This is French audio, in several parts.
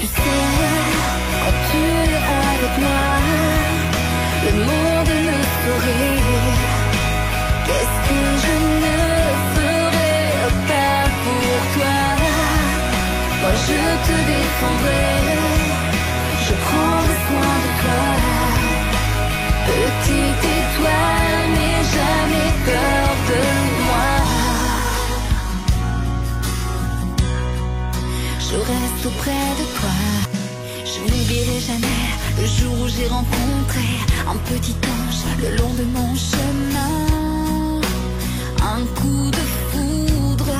sais, quand tu es avec moi, le monde me sourit. Qu'est-ce que je ne ferais pas pour toi? Moi je te défendrai, je prendrai soin de toi. Petite étoile, n'aie jamais peur de moi. Je reste auprès de toi. Je n'oublierai jamais le jour où j'ai rencontré un petit ange le long de mon chemin. Un coup de foudre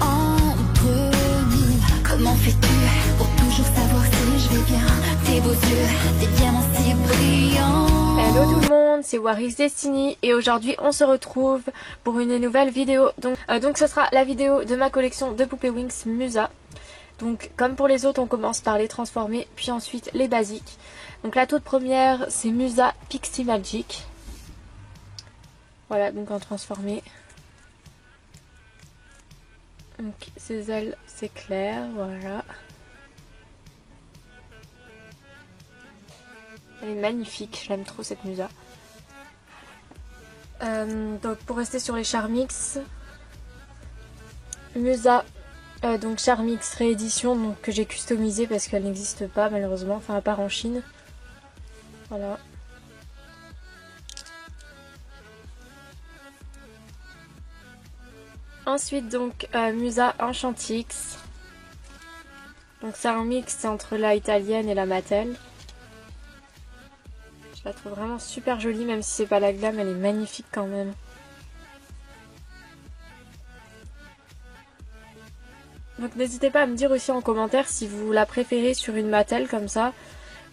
entre nous. Comment fais-tu pour toujours savoir si je vais bien? Tes beaux yeux, tes diamants si brillants. Hello tout le monde, c'est Waris Destiny et aujourd'hui on se retrouve pour une nouvelle vidéo. Donc ce sera la vidéo de ma collection de poupées Winx Musa. Donc comme pour les autres, on commence par les transformer, puis ensuite les basiques. Donc la toute première, c'est Musa Pixie Magic. Voilà, donc en transformé. Donc ses ailes, c'est clair, voilà. Elle est magnifique, je l'aime trop cette Musa. Donc pour rester sur les Charmix, Musa donc Charmix réédition, donc que j'ai customisé parce qu'elle n'existe pas malheureusement, enfin à part en Chine. Voilà. Ensuite donc Musa Enchantix. Donc c'est un mix entre la italienne et la Mattel. Je la trouve vraiment super jolie, même si c'est pas la glam, elle est magnifique quand même. Donc n'hésitez pas à me dire aussi en commentaire si vous la préférez sur une Mattel comme ça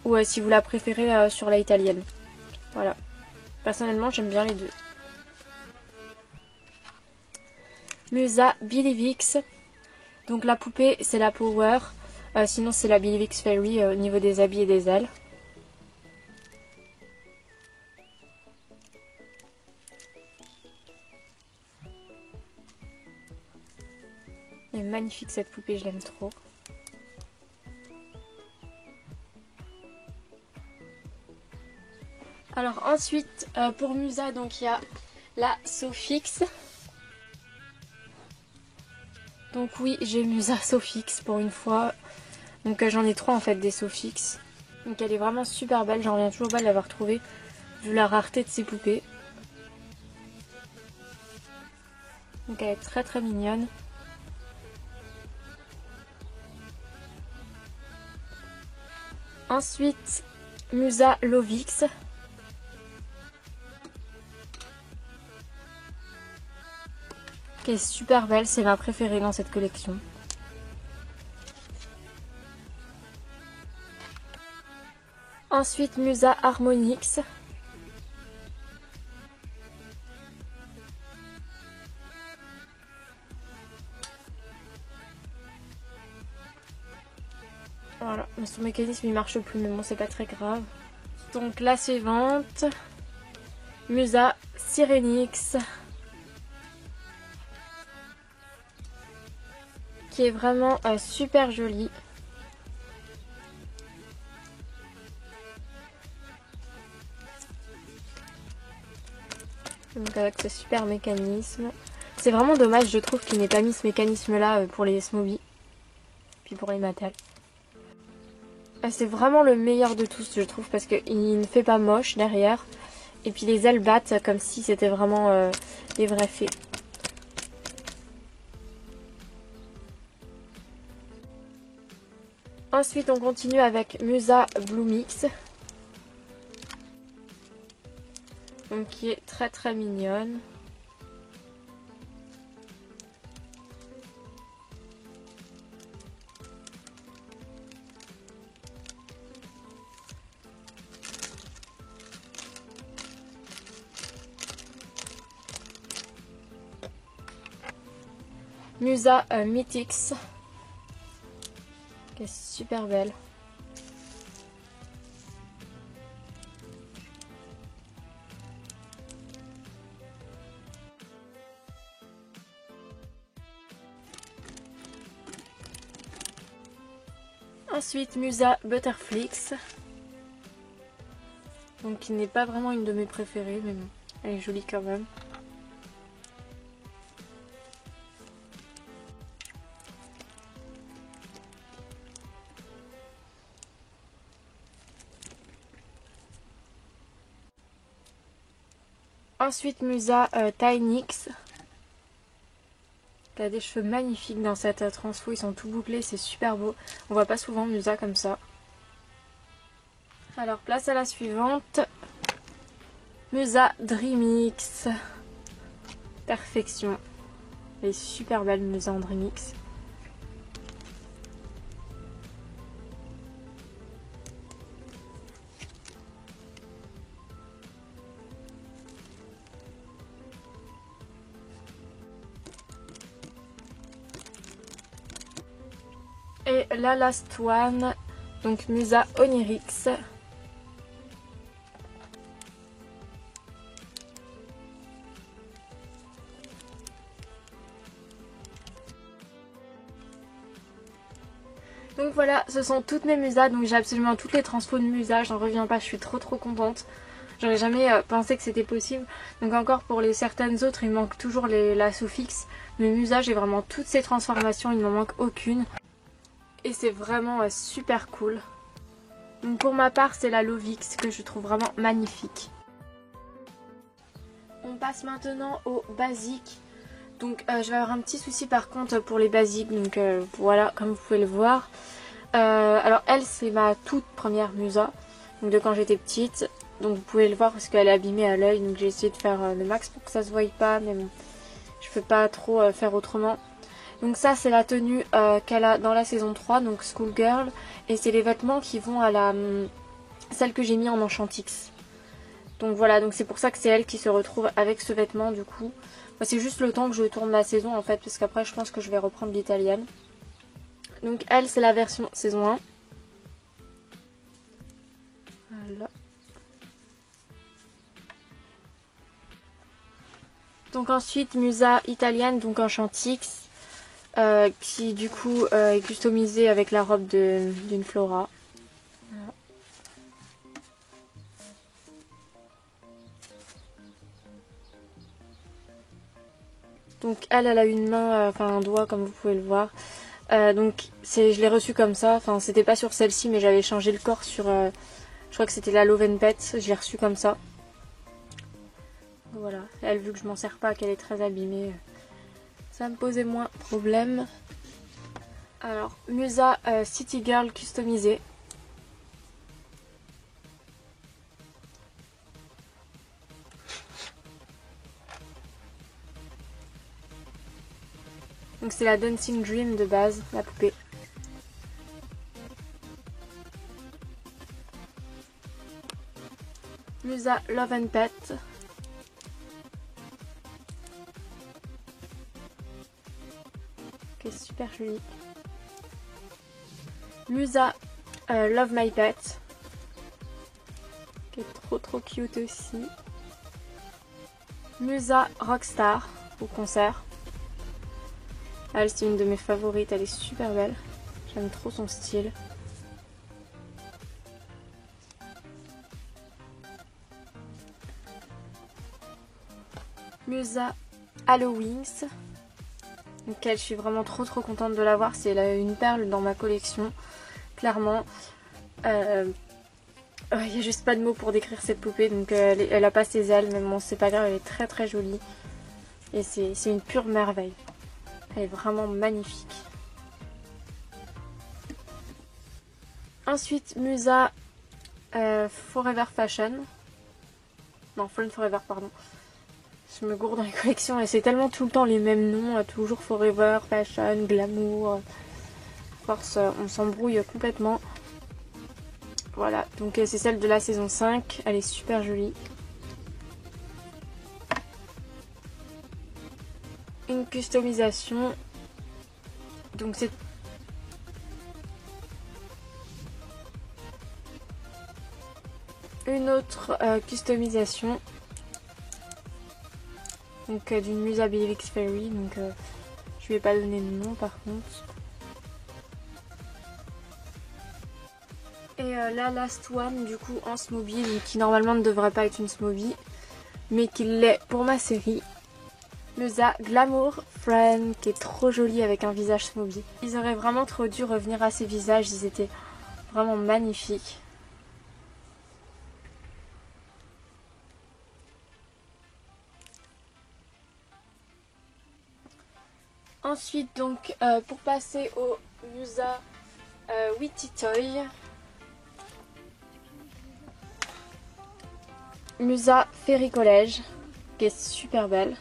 ou si vous la préférez sur la italienne. Voilà. Personnellement j'aime bien les deux. Musa Billivix. Donc la poupée c'est la Power. Sinon c'est la Billivix Fairy au niveau des habits et des ailes. Elle est magnifique cette poupée, je l'aime trop. Alors ensuite pour Musa, donc il y a la Sofix. Donc oui, j'ai Musa Sofix pour une fois. Donc j'en ai trois en fait des Sofix. Donc elle est vraiment super belle, j'en reviens toujours pas de l'avoir trouvée vu la rareté de ces poupées. Donc elle est très très mignonne. Ensuite, Musa Lovix. Qui est super belle, c'est ma préférée dans cette collection. Ensuite, Musa Harmonix. Voilà, mais son mécanisme il marche plus, mais bon c'est pas très grave. Donc la suivante, Musa Sirenix, qui est vraiment super jolie. Donc avec ce super mécanisme. C'est vraiment dommage je trouve qu'il n'ait pas mis ce mécanisme là pour les Smooby. Puis pour les Mattel. C'est vraiment le meilleur de tous je trouve parce qu'il ne fait pas moche derrière. Et puis les ailes battent comme si c'était vraiment les vrais fées. Ensuite on continue avec Musa Bloomix. Donc qui est très très mignonne. Musa Mythix, qui est super belle. Ensuite Musa Butterflix. Donc qui n'est pas vraiment une de mes préférées, mais bon, elle est jolie quand même. Ensuite Musa Tynix. Elle a des cheveux magnifiques dans cette transfo, ils sont tout bouclés, c'est super beau. On voit pas souvent Musa comme ça. Alors place à la suivante. Musa Dreamix. Perfection. Elle est super belle Musa en Dreamix. Et la last one, donc Musa Onyrix. Donc voilà, ce sont toutes mes musas, donc j'ai absolument toutes les transfos de Musa, j'en reviens pas, je suis trop contente. J'aurais jamais pensé que c'était possible. Donc encore pour les certaines autres, il manque toujours la sous-fixe. Mais Musa, j'ai vraiment toutes ces transformations, il ne m'en manque aucune. Et c'est vraiment super cool. Donc pour ma part, c'est la Lovix que je trouve vraiment magnifique. On passe maintenant aux basiques. Donc je vais avoir un petit souci par contre pour les basiques. Donc voilà, comme vous pouvez le voir. Alors elle, c'est ma toute première Musa. Donc de quand j'étais petite. Donc vous pouvez le voir parce qu'elle est abîmée à l'œil. Donc j'ai essayé de faire le max pour que ça se voie pas. Mais bon, je peux pas trop faire autrement. Donc ça c'est la tenue qu'elle a dans la saison 3, donc Schoolgirl. Et c'est les vêtements qui vont à celle que j'ai mis en Enchantix. Donc voilà, donc c'est pour ça que c'est elle qui se retrouve avec ce vêtement du coup. Moi, c'est juste le temps que je tourne la saison en fait, parce qu'après je pense que je vais reprendre l'italienne. Donc elle c'est la version saison 1. Voilà. Donc ensuite Musa italienne, donc Enchantix. Qui du coup est customisée avec la robe d'une Flora. Voilà. Donc elle a une main, enfin un doigt comme vous pouvez le voir. Donc je l'ai reçue comme ça, enfin c'était pas sur celle-ci mais j'avais changé le corps sur, je crois que c'était la Love & Pet, je l'ai reçue comme ça. Voilà, elle vu que je m'en sers pas, qu'elle est très abîmée. Ça me posait moins problème. Alors, Musa City Girl customisée. Donc c'est la Dancing Dream de base, la poupée. Musa Love & Pet. Qui est super jolie. Musa Love My Pet. Qui est trop cute aussi. Musa Rockstar au concert. Elle c'est une de mes favorites, elle est super belle. J'aime trop son style. Musa Halloween's. Donc elle, je suis vraiment trop contente de l'avoir. C'est une perle dans ma collection. Clairement. Il n'y a juste pas de mots pour décrire cette poupée. Donc elle a pas ses ailes, mais bon c'est pas grave, elle est très jolie. Et c'est une pure merveille. Elle est vraiment magnifique. Ensuite Musa Forever Fashion. Non, Fallen Forever, pardon. Je me gourde dans les collections et c'est tellement tout le temps les mêmes noms, toujours Forever, Fashion, Glamour. Force, on s'embrouille complètement. Voilà, donc c'est celle de la saison 5, elle est super jolie. Une customisation. Donc c'est une autre customisation. Donc d'une Musa Belix Fairy, donc je lui ai pas donné de nom par contre. Et la last one du coup en Smoothie, donc qui normalement ne devrait pas être une Smoothie, mais qui l'est pour ma série. Musa Glamour Friend, qui est trop jolie avec un visage Smoothie. Ils auraient vraiment trop dû revenir à ces visages, ils étaient vraiment magnifiques. Ensuite donc pour passer au Musa Witty Toy. Musa Fairy College, qui est super belle.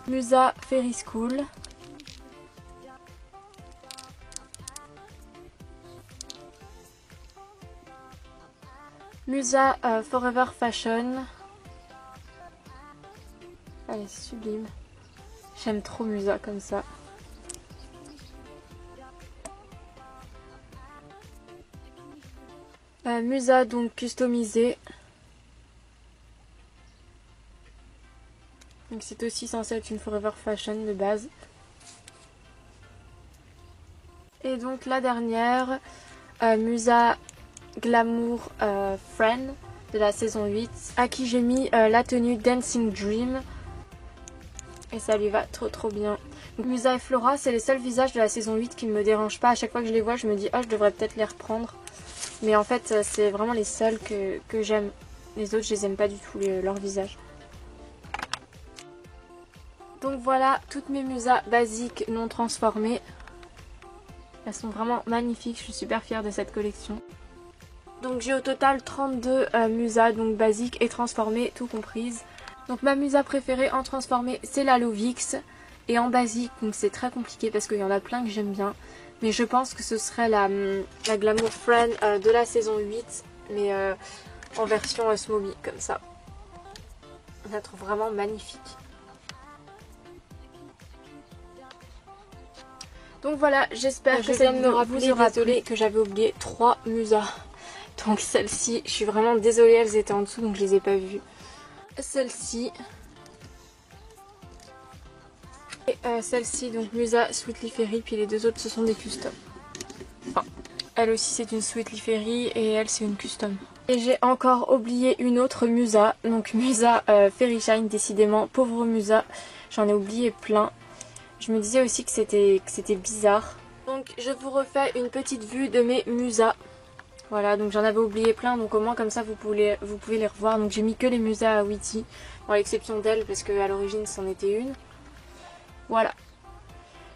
Musa Fairy School. Musa Forever Fashion. Elle est sublime. J'aime trop Musa comme ça. Musa donc customisée. Donc c'est aussi censé être une Forever Fashion de base. Et donc la dernière, Musa Glamour Friend de la saison 8, à qui j'ai mis la tenue Dancing Dream. Et ça lui va trop bien. Donc Musa et Flora, c'est les seuls visages de la saison 8 qui ne me dérangent pas. À chaque fois que je les vois, je me dis oh, je devrais peut-être les reprendre. Mais en fait, c'est vraiment les seuls que j'aime. Les autres, je les aime pas du tout, leur visage. Donc voilà, toutes mes Musa basiques non transformées. Elles sont vraiment magnifiques, je suis super fière de cette collection. Donc j'ai au total 32 Musa, donc basiques et transformées, tout comprises. Donc ma Musa préférée en transformée, c'est la Lovix. Et en basique, donc c'est très compliqué parce qu'il y en a plein que j'aime bien. Mais je pense que ce serait la Glamour Friend de la saison 8, mais en version Smoothie, comme ça. Je la trouve vraiment magnifique. Donc voilà, j'espère que cette vidéo vous aura plu, que j'avais oublié 3 Musa. Donc celle-ci, je suis vraiment désolée, elles étaient en dessous donc je les ai pas vues. Celle-ci. Et celle-ci, donc Musa Sweetly Fairy, puis les deux autres ce sont des customs. Enfin, elle aussi c'est une Sweetly Fairy et elle c'est une custom. Et j'ai encore oublié une autre Musa, donc Musa Fairy Shine, décidément, pauvre Musa, j'en ai oublié plein. Je me disais aussi que c'était bizarre. Donc je vous refais une petite vue de mes Musa. Voilà, donc j'en avais oublié plein, donc au moins comme ça vous pouvez les revoir. Donc j'ai mis que les Musa à Witty, à l'exception d'elle parce qu'à l'origine c'en était une. Voilà.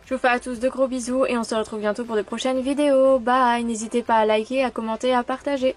Je vous fais à tous de gros bisous et on se retrouve bientôt pour de prochaines vidéos. Bye! N'hésitez pas à liker, à commenter, à partager.